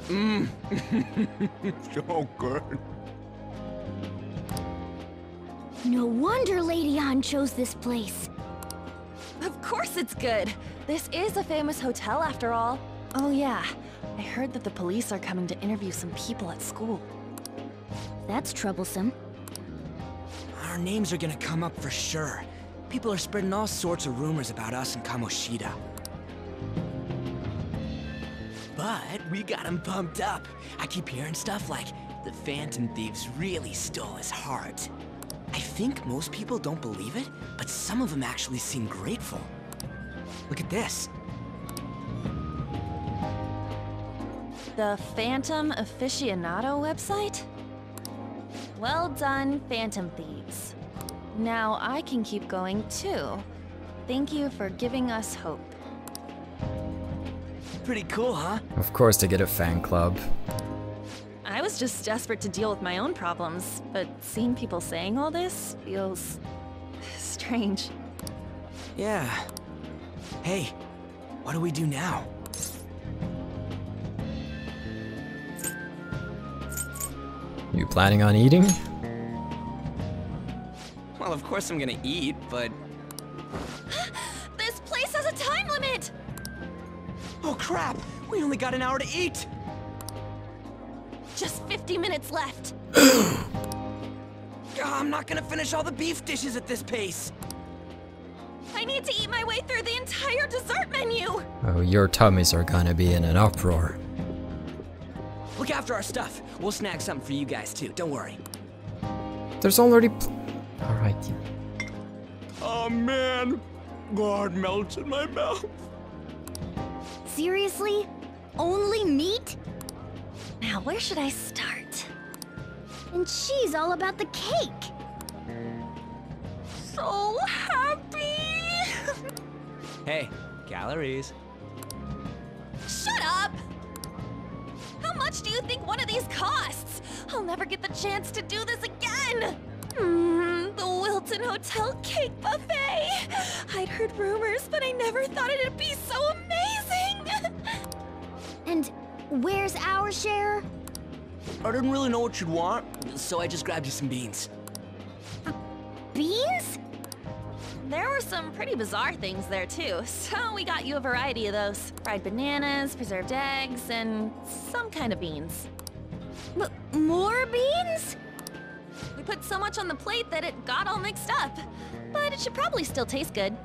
Mmm. So good. No wonder Lady An chose this place. Of course it's good. This is a famous hotel after all. Oh yeah, I heard that the police are coming to interview some people at school. That's troublesome. Our names are gonna come up for sure. People are spreading all sorts of rumors about us and Kamoshida. But we got him pumped up. I keep hearing stuff like the Phantom Thieves really stole his heart. I think most people don't believe it, but some of them actually seem grateful. Look at this. The Phantom Aficionado website? Well done, Phantom Thieves. Now I can keep going too. Thank you for giving us hope. Pretty cool, huh? Of course they get a fan club. I was just desperate to deal with my own problems, but seeing people saying all this feels strange. Yeah. Hey, what do we do now? You planning on eating? Well, of course I'm gonna eat, but... This place has a time limit! Oh crap! We only got an hour to eat! Just 50 minutes left. I'm not gonna finish all the beef dishes at this pace! I need to eat my way through the entire dessert menu! Oh, your tummies are gonna be in an uproar. Look after our stuff. We'll snag something for you guys too, don't worry. There's already... Alright. Oh man, God melts in my mouth. Seriously? Only meat? Now, where should I start? And she's all about the cake. So happy! Hey, calories. Shut up! How much do you think one of these costs? I'll never get the chance to do this again! The Wilton Hotel Cake Buffet! I'd heard rumors, but I never thought it'd be so amazing! And where's our share? I didn't really know what you'd want, so I just grabbed you some beans. Beans? There were some pretty bizarre things there too, so we got you a variety of those. Fried bananas, preserved eggs, and some kind of beans. More beans? We put so much on the plate that it got all mixed up, but it should probably still taste good.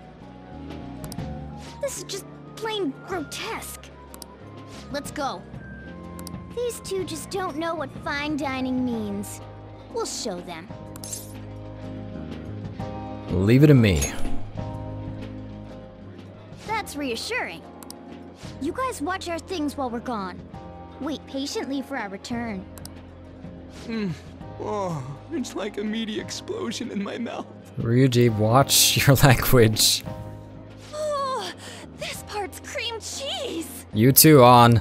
This is just plain grotesque. Let's go. These two just don't know what fine dining means. We'll show them. Leave it to me. That's reassuring. You guys watch our things while we're gone. Wait patiently for our return. Oh, it's like a meaty explosion in my mouth. Ryuji, watch your language. Oh, this part's cream cheese! You too, on.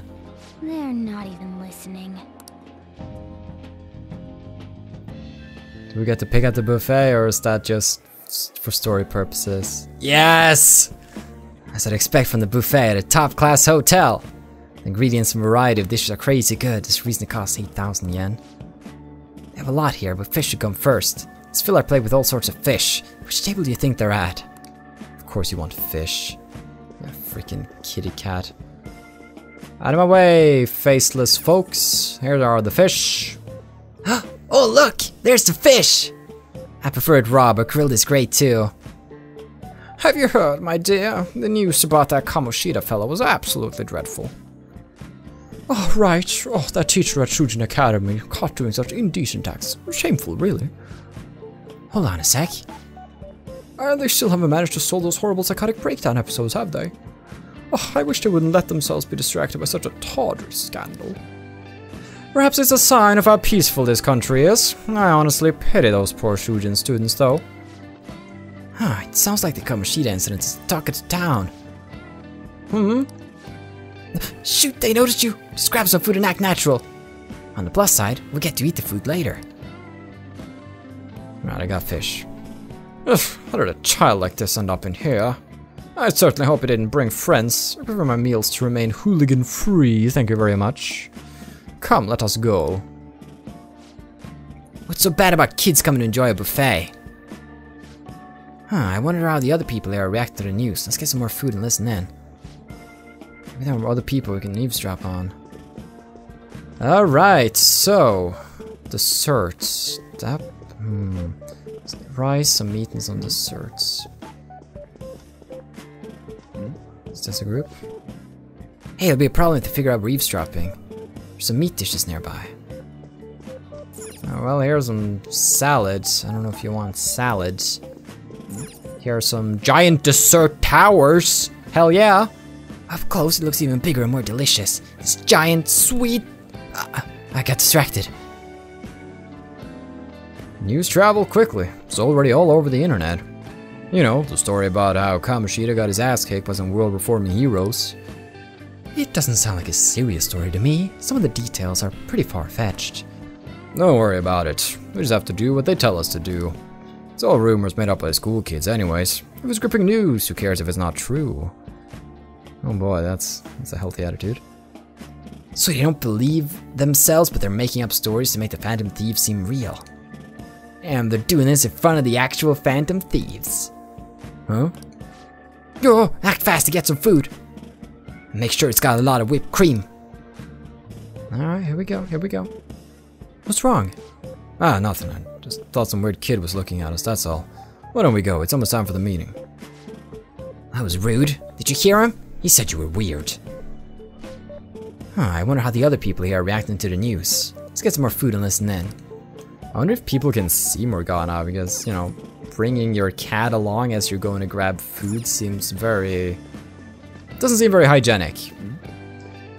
They're not even listening. Do we get to pick at the buffet, or is that just for story purposes? Yes! As I'd expect from the buffet at a top-class hotel. The ingredients and variety of dishes are crazy good. This reason it costs 8,000 yen. They have a lot here, but fish should come first. Let's fill our plate with all sorts of fish. Which table do you think they're at? Of course you want fish. You freaking kitty cat. Out of my way, faceless folks. Here are the fish. Oh look! There's the fish! I prefer it raw, but grilled is great too. Have you heard, my dear? The news about that Kamoshida fellow was absolutely dreadful. Oh, right. Oh, that teacher at Shujin Academy caught doing such indecent acts. Shameful, really. Hold on a sec. They still haven't managed to solve those horrible psychotic breakdown episodes, have they? Oh, I wish they wouldn't let themselves be distracted by such a tawdry scandal. Perhaps it's a sign of how peaceful this country is. I honestly pity those poor Shujin students, though. It sounds like the Kamoshida incident is the talk of the town. Shoot, they noticed you! Just grab some food and act natural. On the plus side, we'll get to eat the food later. Right, I got fish. Ugh, how did a child like this end up in here? I certainly hope it didn't bring friends. I prefer my meals to remain hooligan-free, thank you very much. Come, let us go. What's so bad about kids coming to enjoy a buffet? Huh, I wonder how the other people here react to the news. Let's get some more food and listen in. Maybe there are other people we can eavesdrop on. Alright, so... desserts. That... rice, some meat, and some desserts. Is this a group? Hey, it'll be a problem to figure out we're eavesdropping. There's some meat dishes nearby. Oh, well, here's some salads. I don't know if you want salads. Here are some giant dessert towers. Hell yeah. Up close, it looks even bigger and more delicious. This giant, sweet... I got distracted. News travel quickly. It's already all over the internet. You know, the story about how Kamoshida got his ass kicked by some world-reforming heroes. It doesn't sound like a serious story to me. Some of the details are pretty far-fetched. Don't worry about it. We just have to do what they tell us to do. It's all rumors made up by school kids anyways. If it's gripping news, who cares if it's not true? Oh boy, that's a healthy attitude. So they don't believe themselves, but they're making up stories to make the Phantom Thieves seem real. And they're doing this in front of the actual Phantom Thieves. Huh? Yo, act fast to get some food. Make sure it's got a lot of whipped cream. Alright, here we go, here we go. What's wrong? Ah, nothing. I just thought some weird kid was looking at us, that's all. Why don't we go? It's almost time for the meeting. That was rude. Did you hear him? He said you were weird. Huh, I wonder how the other people here are reacting to the news. Let's get some more food and listen in. I wonder if people can see Morgana, because, you know, bringing your cat along as you're going to grab food seems very... doesn't seem very hygienic.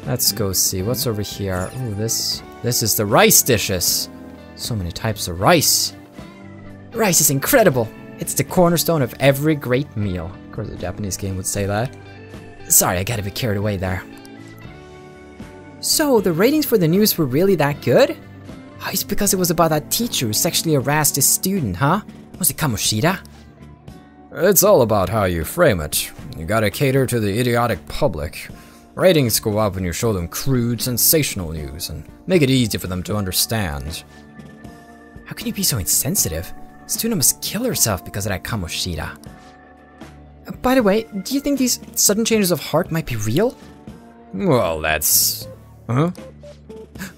Let's go see. What's over here? Oh, this is the rice dishes. So many types of rice. Rice is incredible. It's the cornerstone of every great meal. Of course, a Japanese game would say that. Sorry, I got a bit carried away there. So, the ratings for the news were really that good? Oh, it's because it was about that teacher who sexually harassed his student, huh? Was it Kamoshida? It's all about how you frame it. You gotta cater to the idiotic public. Ratings go up when you show them crude, sensational news and make it easy for them to understand. How can you be so insensitive? The student must kill herself because of that Kamoshida. By the way, do you think these sudden changes of heart might be real? Well, that's... Huh?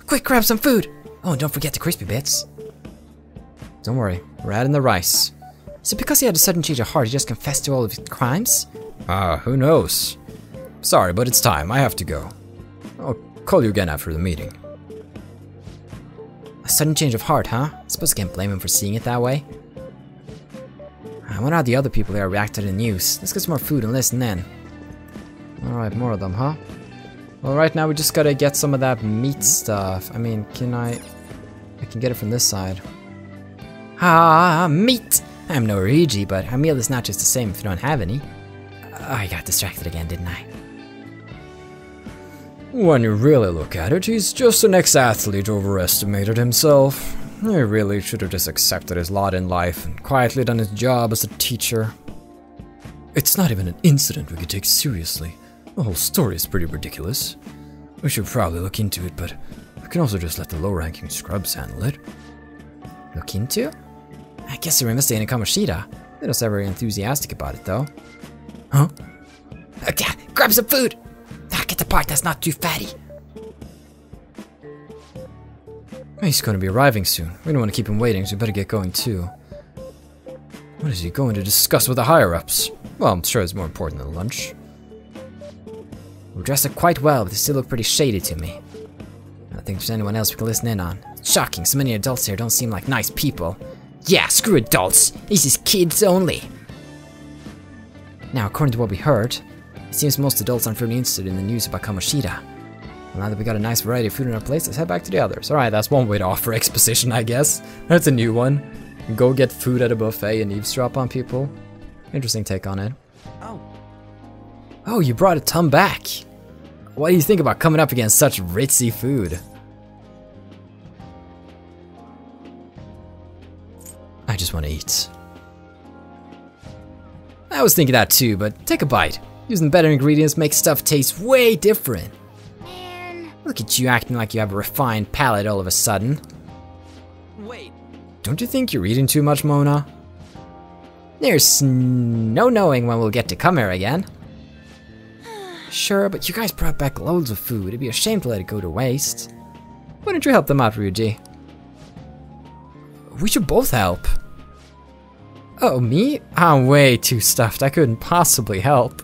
Quick, grab some food! Oh, and don't forget the crispy bits. Don't worry, we're adding the rice. Is it because he had a sudden change of heart he just confessed to all of his crimes? Who knows? Sorry, but it's time. I have to go. I'll call you again after the meeting. A sudden change of heart, huh? I suppose I can't blame him for seeing it that way. I wonder how the other people here react to the news. Let's get some more food and listen in. Alright, more of them, huh? Well, right now we just gotta get some of that meat stuff. I mean, I can get it from this side. Ah, meat! I'm no Ryuji, but a meal is not just the same if you don't have any. I got distracted again, didn't I? When you really look at it, he's just an ex-athlete who overestimated himself. He really should have just accepted his lot in life and quietly done his job as a teacher. It's not even an incident we could take seriously. The whole story is pretty ridiculous. We should probably look into it, but we can also just let the low-ranking scrubs handle it. Look into? I guess they're investigating Kamoshida. They don't sound very enthusiastic about it, though. Huh? Okay, grab some food! Get the part that's not too fatty. He's going to be arriving soon. We don't want to keep him waiting, so we better get going too. What is he going to discuss with the higher-ups? Well, I'm sure it's more important than lunch. We're dressed up quite well, but they still look pretty shady to me. I don't think there's anyone else we can listen in on. It's shocking, so many adults here don't seem like nice people. Yeah, screw adults. This is kids only. Now, according to what we heard, it seems most adults aren't really interested in the news about Kamoshida. Well, now that we got a nice variety of food in our place, let's head back to the others. Alright, that's one way to offer exposition, I guess. That's a new one. Go get food at a buffet and eavesdrop on people. Interesting take on it. Oh, you brought a ton back. What do you think about coming up against such ritzy food? I just want to eat. I was thinking that too, but take a bite. Using better ingredients makes stuff taste way different. Man, Look at you acting like you have a refined palate all of a sudden. Wait. Don't you think you're eating too much, Mona? There's no knowing when we'll get to come here again. Sure, but you guys brought back loads of food. It'd be a shame to let it go to waste. Why don't you help them out, Ryuji? We should both help. Oh, me? I'm way too stuffed. I couldn't possibly help.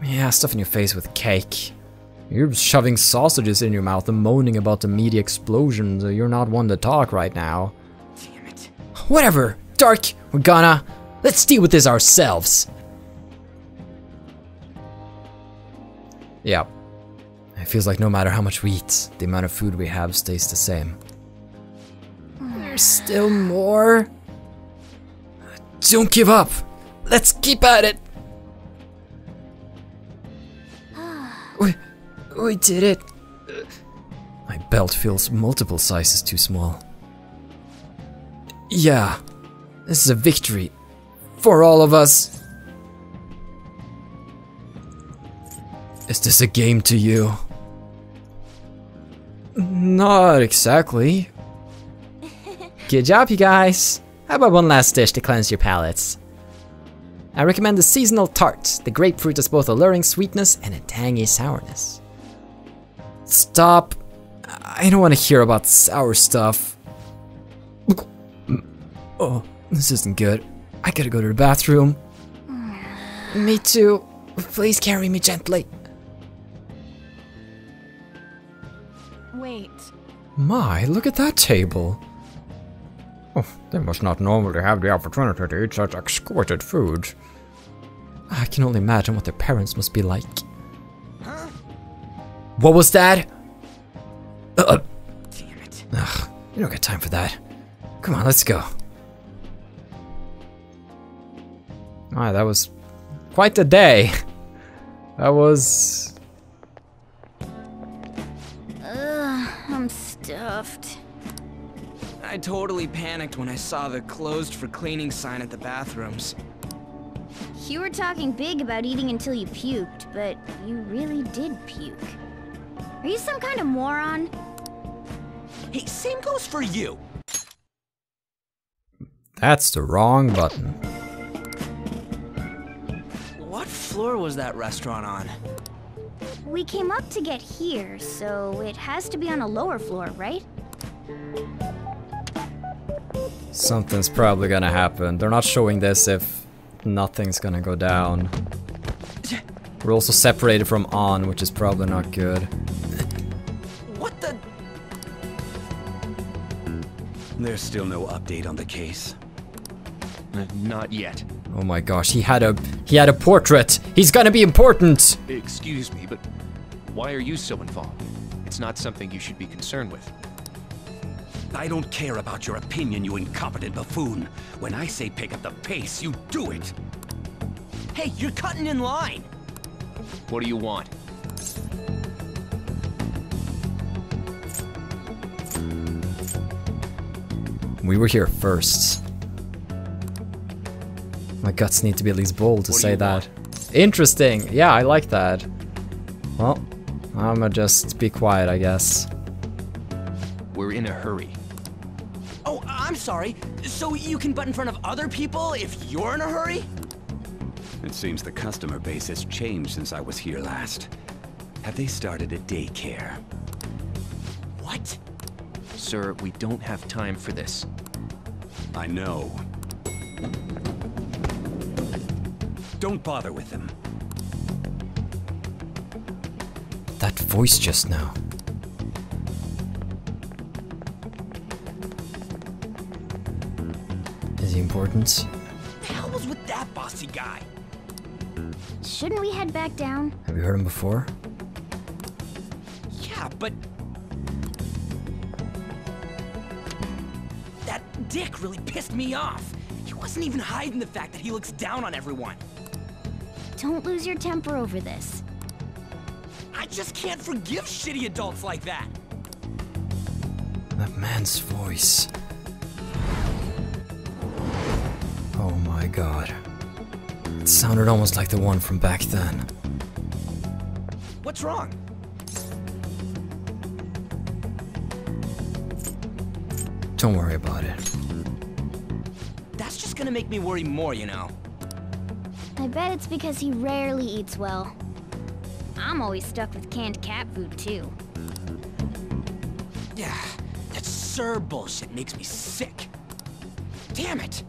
Yeah, stuffing your face with cake. You're shoving sausages in your mouth and moaning about the meaty explosions. You're not one to talk right now. Damn it. Whatever. Dark, we're gonna... Let's deal with this ourselves. Yeah. It feels like no matter how much we eat, the amount of food we have stays the same. There's still more. Don't give up. Let's keep at it. We did it. My belt feels multiple sizes too small. Yeah, this is a victory for all of us. Is this a game to you? Not exactly. Good job, you guys. How about one last dish to cleanse your palates? I recommend the seasonal tart. The grapefruit has both alluring sweetness and a tangy sourness. Stop. I don't want to hear about sour stuff. Oh, this isn't good. I gotta go to the bathroom. Me too. Please carry me gently. Wait. My, look at that table. Oh, they must not normally have the opportunity to eat such exquisite food. I can only imagine what their parents must be like. Huh? What was that? Damn it. Ugh, you don't got time for that. Come on, let's go. Alright, that was quite the day. That was... I'm stuffed. I totally panicked when I saw the closed for cleaning sign at the bathrooms. You were talking big about eating until you puked, but you really did puke. Are you some kind of moron? Hey, same goes for you. That's the wrong button. What floor was that restaurant on? We came up to get here, so it has to be on a lower floor, right? Something's probably gonna happen. They're not showing this if nothing's gonna go down. We're also separated from on, which is probably not good. What the? There's still no update on the case. Not yet. Oh my gosh, he had a portrait. He's gonna be important. Excuse me, but why are you so involved? It's not something you should be concerned with. I don't care about your opinion, you incompetent buffoon. When I say pick up the pace, you do it. Hey, you're cutting in line. What do you want? We were here first. My guts need to be at least bold to say that. Interesting. Yeah, I like that. Well, I'ma just be quiet, I guess. We're in a hurry. Oh, I'm sorry. So you can butt in front of other people if you're in a hurry? It seems the customer base has changed since I was here last. Have they started a daycare? What? Sir, we don't have time for this. I know. Don't bother with them. That voice just now. Is he important? What the hell was with that bossy guy? Shouldn't we head back down? Have you heard him before? Yeah, but... that dick really pissed me off. He wasn't even hiding the fact that he looks down on everyone. Don't lose your temper over this. I just can't forgive shitty adults like that. That man's voice. Oh my god. It sounded almost like the one from back then. What's wrong? Don't worry about it. That's just gonna make me worry more, you know. I bet it's because he rarely eats well. I'm always stuck with canned cat food, too. Yeah, that Sir bullshit makes me sick. Damn it!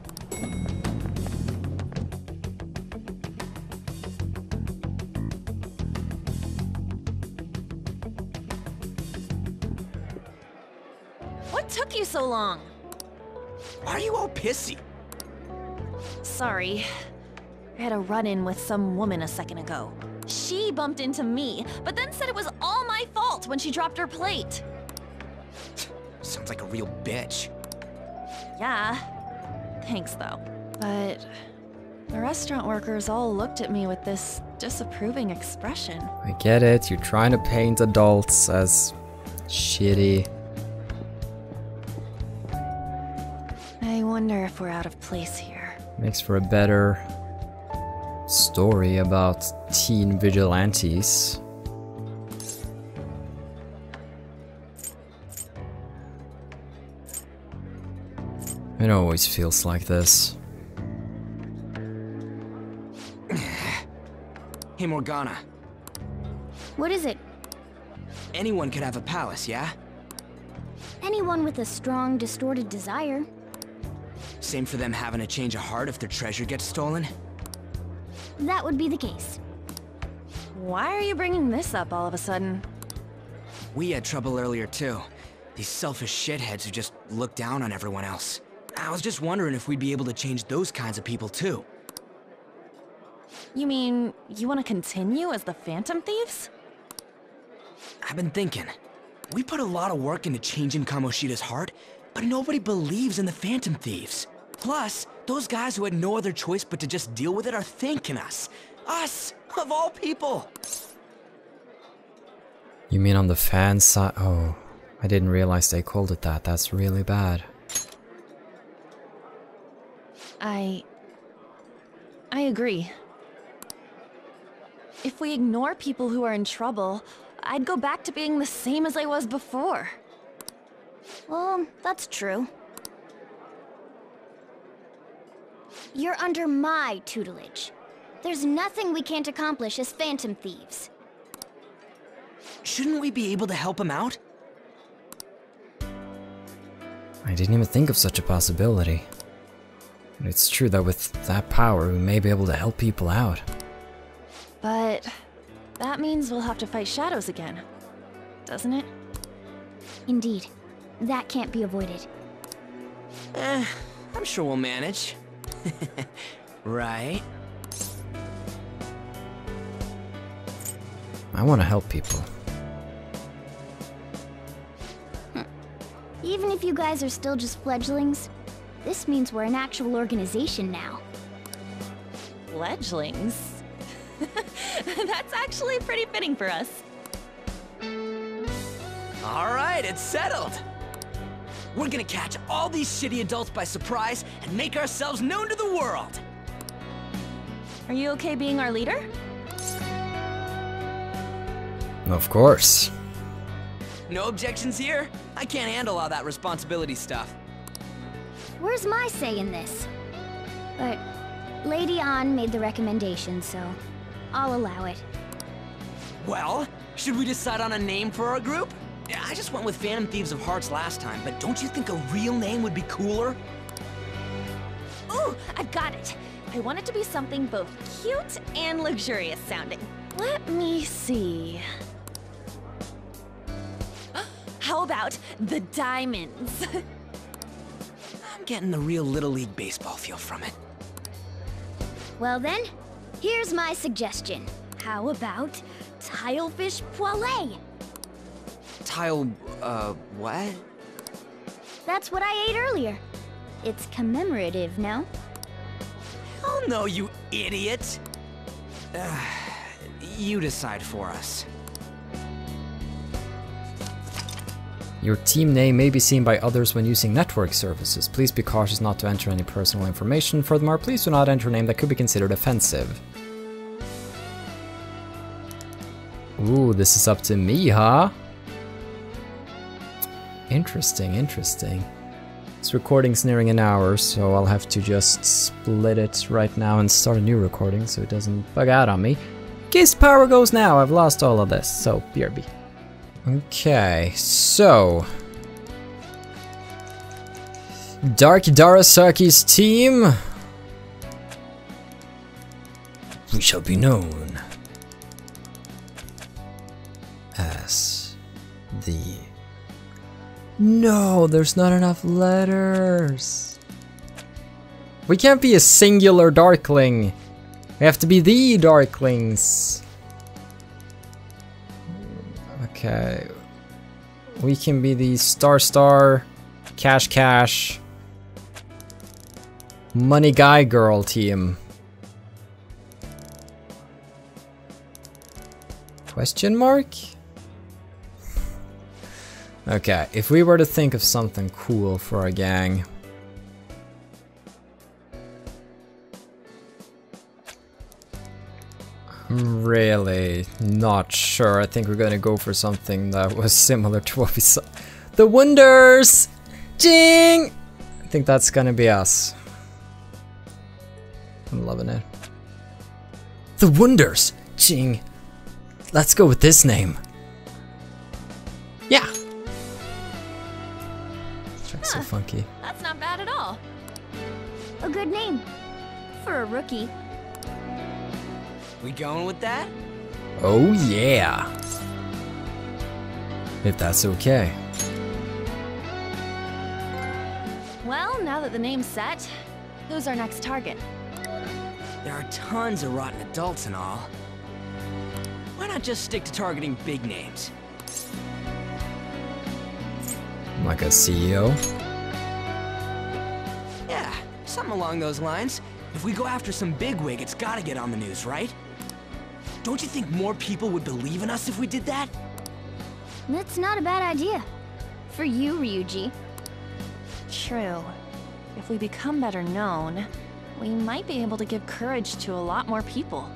What took you so long? Why are you all pissy? Sorry. I had a run-in with some woman a second ago. She bumped into me, but then said it was all my fault when she dropped her plate. Sounds like a real bitch. Yeah. Thanks, though. But the restaurant workers all looked at me with this disapproving expression. I get it, you're trying to paint adults as shitty. I wonder if we're out of place here. Makes for a better story about teen vigilantes. It always feels like this. Hey, Morgana. What is it? Anyone could have a palace, yeah? Anyone with a strong, distorted desire. Same for them having a change of heart if their treasure gets stolen? That would be the case. Why are you bringing this up all of a sudden? We had trouble earlier, too. These selfish shitheads who just look down on everyone else. I was just wondering if we'd be able to change those kinds of people, too. You mean, you want to continue as the Phantom Thieves? I've been thinking. We put a lot of work into changing Kamoshida's heart, but nobody believes in the Phantom Thieves. Plus, those guys who had no other choice but to just deal with it are thanking us. Us, of all people! You mean on the fan side? Oh, I didn't realize they called it that. That's really bad. I agree. If we ignore people who are in trouble, I'd go back to being the same as I was before. Well, that's true. You're under my tutelage. There's nothing we can't accomplish as Phantom Thieves. Shouldn't we be able to help him out? I didn't even think of such a possibility. But it's true that with that power, we may be able to help people out. But that means we'll have to fight shadows again, doesn't it? Indeed. That can't be avoided. I'm sure we'll manage. Right? I want to help people. Even if you guys are still just fledglings, this means we're an actual organization now. Fledglings? That's actually pretty fitting for us. Alright, it's settled! We're gonna catch all these shitty adults by surprise and make ourselves known to the world! Are you okay being our leader? Of course. No objections here? I can't handle all that responsibility stuff. Where's my say in this? But Lady An made the recommendation, so I'll allow it. Well, should we decide on a name for our group? Yeah, I just went with Phantom Thieves of Hearts last time, but don't you think a real name would be cooler? Ooh, I've got it! I want it to be something both cute and luxurious sounding. Let me see. How about the Diamonds? I'm getting the real Little League Baseball feel from it. Well then, here's my suggestion. How about Tilefish Poêlée? What? That's what I ate earlier. It's commemorative, no? Oh no, you idiot! You decide for us. Your team name may be seen by others when using network services. Please be cautious not to enter any personal information. Furthermore, please do not enter a name that could be considered offensive. Ooh, this is up to me, huh? Interesting, interesting. This recording's nearing an hour, so I'll have to just split it right now and start a new recording so it doesn't bug out on me. In case the power goes now, I've lost all of this, so BRB. Okay, so... Dark Darasaki's team... We shall be known as the... No, there's not enough letters. We can't be a singular Darkling. We have to be the Darklings. Okay. We can be the Star, Cash, Money Guy Girl team. Question mark? Okay, if we were to think of something cool for our gang. I'm really not sure. I think we're gonna go for something that was similar to what we saw. The Wonders! Jing! I think that's gonna be us. I'm loving it. The Wonders! Jing! Let's go with this name. Yeah! So funky. That's not bad at all. A good name. For a rookie. We going with that? Oh yeah! If that's okay. Well, now that the name's set, who's our next target? There are tons of rotten adults and all. Why not just stick to targeting big names? Like a CEO? Yeah, something along those lines. If we go after some bigwig, it's gotta get on the news, right? Don't you think more people would believe in us if we did that? That's not a bad idea. For you, Ryuji. True. If we become better known, we might be able to give courage to a lot more people.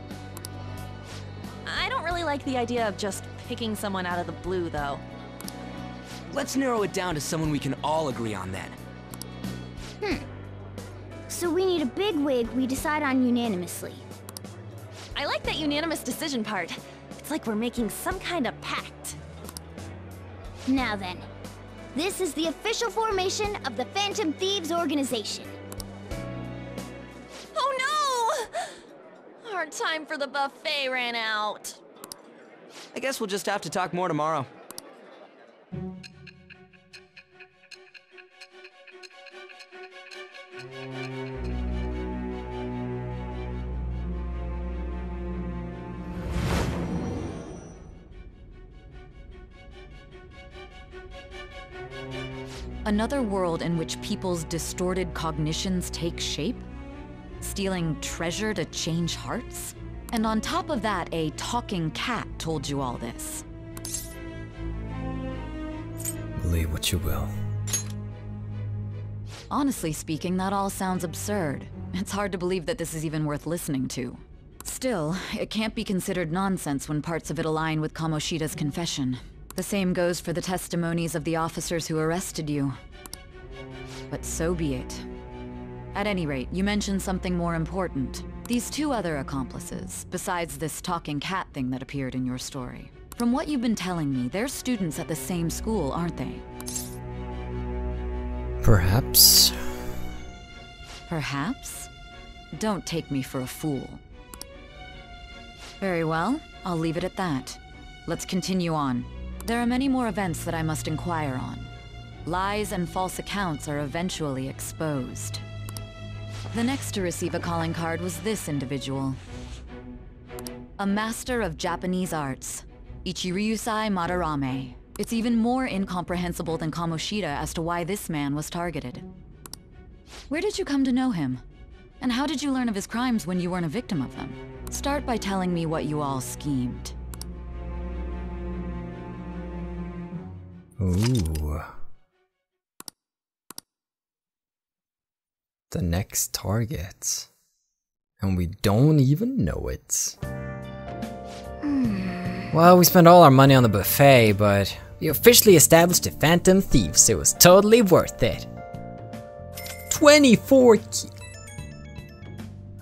I don't really like the idea of just picking someone out of the blue, though. Let's narrow it down to someone we can all agree on then. So we need a bigwig we decide on unanimously. I like that unanimous decision part. It's like we're making some kind of pact. Now then, this is the official formation of the Phantom Thieves organization. Oh no! Our time for the buffet ran out. I guess we'll just have to talk more tomorrow. Another world in which people's distorted cognitions take shape? Stealing treasure to change hearts? And on top of that, a talking cat told you all this. Believe what you will. Honestly speaking, that all sounds absurd. It's hard to believe that this is even worth listening to. Still, it can't be considered nonsense when parts of it align with Kamoshida's confession. The same goes for the testimonies of the officers who arrested you. But so be it. At any rate, you mentioned something more important. These two other accomplices, besides this talking cat thing that appeared in your story. From what you've been telling me, they're students at the same school, aren't they? Perhaps. Perhaps? Don't take me for a fool. Very well, I'll leave it at that. Let's continue on. There are many more events that I must inquire on. Lies and false accounts are eventually exposed. The next to receive a calling card was this individual. A master of Japanese arts, Ichiryusai Madarame. It's even more incomprehensible than Kamoshida as to why this man was targeted. Where did you come to know him? And how did you learn of his crimes when you weren't a victim of them? Start by telling me what you all schemed. Ooh. The next target. And we don't even know it. Well, we spent all our money on the buffet, but we officially established the Phantom Thieves, so it was totally worth it. 24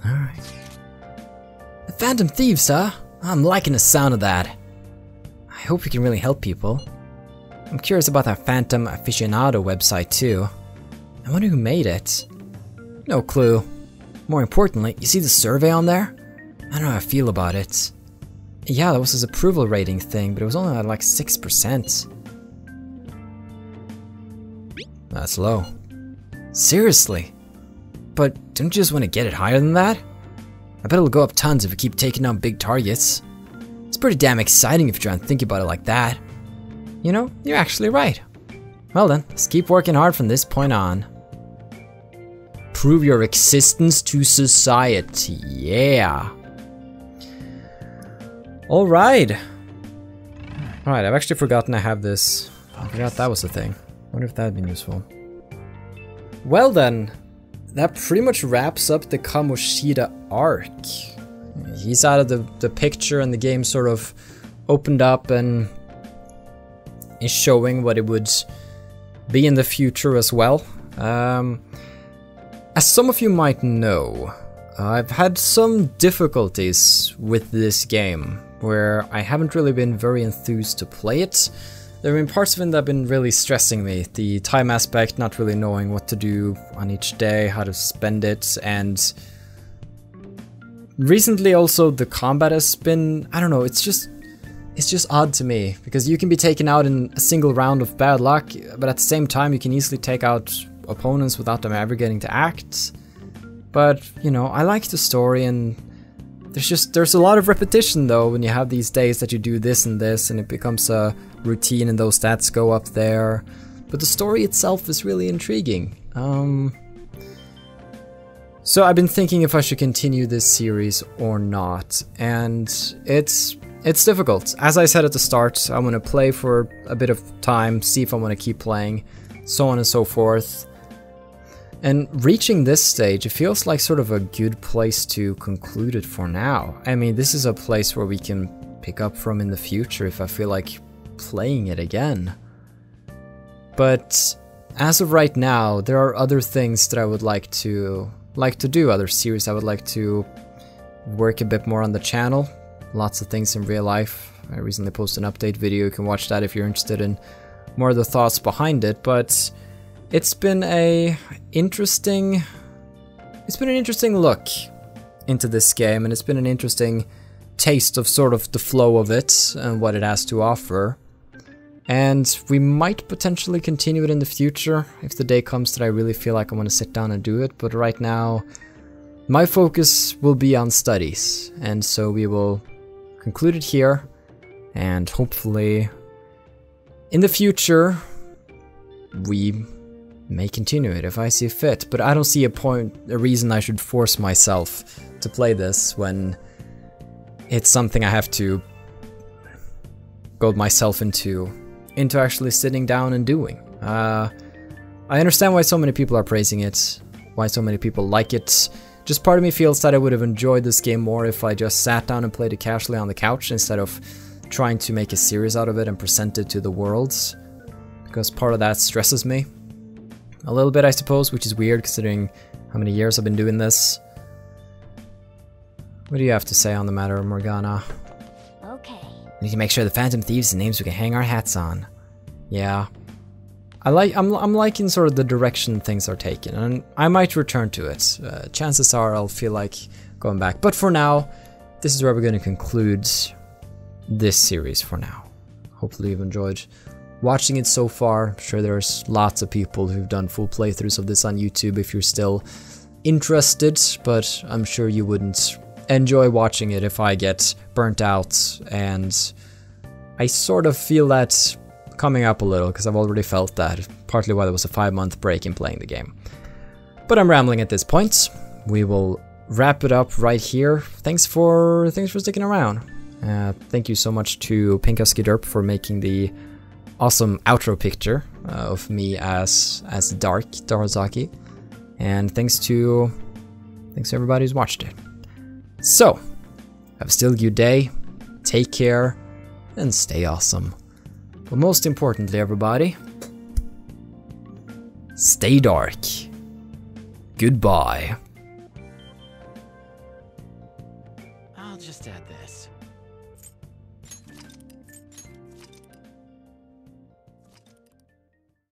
Alright. The Phantom Thieves, huh? I'm liking the sound of that. I hope you can really help people. I'm curious about that Phantom Aficionado website too. I wonder who made it. No clue. More importantly, you see the survey on there? I don't know how I feel about it. Yeah, that was his approval rating thing, but it was only at like 6%. That's low. Seriously? But don't you just want to get it higher than that? I bet it'll go up tons if we keep taking down big targets. It's pretty damn exciting if you try and think about it like that. You know, you're actually right. Well then, let's keep working hard from this point on. Prove your existence to society. Yeah. Alright. Alright, I've actually forgotten I have this. I forgot that was the thing. Wonder if that'd been useful. Well then, that pretty much wraps up the Kamoshida arc. He's out of the picture and the game sort of opened up and is showing what it would be in the future as well. As some of you might know, I've had some difficulties with this game where I haven't really been very enthused to play it. There have been parts of it that have been really stressing me. The time aspect, not really knowing what to do on each day, how to spend it, and recently also the combat has been, I don't know, it's just odd to me, because you can be taken out in a single round of bad luck, but at the same time you can easily take out opponents without them ever getting to act. But, you know, I like the story, and there's a lot of repetition though when you have these days that you do this and this and it becomes a routine and those stats go up there. But the story itself is really intriguing. So I've been thinking if I should continue this series or not, and it's difficult. As I said at the start, I want to play for a bit of time, see if I want to keep playing, so on and so forth. And reaching this stage, it feels like sort of a good place to conclude it for now. I mean, this is a place where we can pick up from in the future if I feel like playing it again. But as of right now, there are other things that I would like to do, other series I would like to work a bit more on the channel. Lots of things in real life. I recently posted an update video, you can watch that if you're interested in more of the thoughts behind it, but it's been an interesting look into this game, and it's been an interesting taste of sort of the flow of it and what it has to offer. And we might potentially continue it in the future if the day comes that I really feel like I want to sit down and do it, but right now my focus will be on studies, and so we will conclude it here, and hopefully in the future we may continue it if I see fit. But I don't see a reason I should force myself to play this when it's something I have to goad myself into actually sitting down and doing. I understand why so many people are praising it, why so many people like it. Just part of me feels that I would have enjoyed this game more if I just sat down and played it casually on the couch instead of trying to make a series out of it and present it to the world, because part of that stresses me a little bit, I suppose, which is weird considering how many years I've been doing this. What do you have to say on the matter, Morgana? Okay. We need to make sure the Phantom Thieves are names we can hang our hats on. Yeah. I'm liking sort of the direction things are taken, and I might return to it. Chances are I'll feel like going back. But for now, this is where we're going to conclude this series for now. Hopefully you've enjoyed watching it so far. I'm sure there's lots of people who've done full playthroughs of this on YouTube if you're still interested, but I'm sure you wouldn't enjoy watching it if I get burnt out, and I sort of feel that coming up a little because I've already felt that, partly why there was a 5-month break in playing the game. But I'm rambling at this point. We will wrap it up right here. Thanks for sticking around. Thank you so much to Pinkaskiderp for making the awesome outro picture of me as Dark Darazaki, and thanks to everybody who's watched it. So, have a still good day, take care, and stay awesome. But most importantly, everybody, stay dark. Goodbye. I'll just add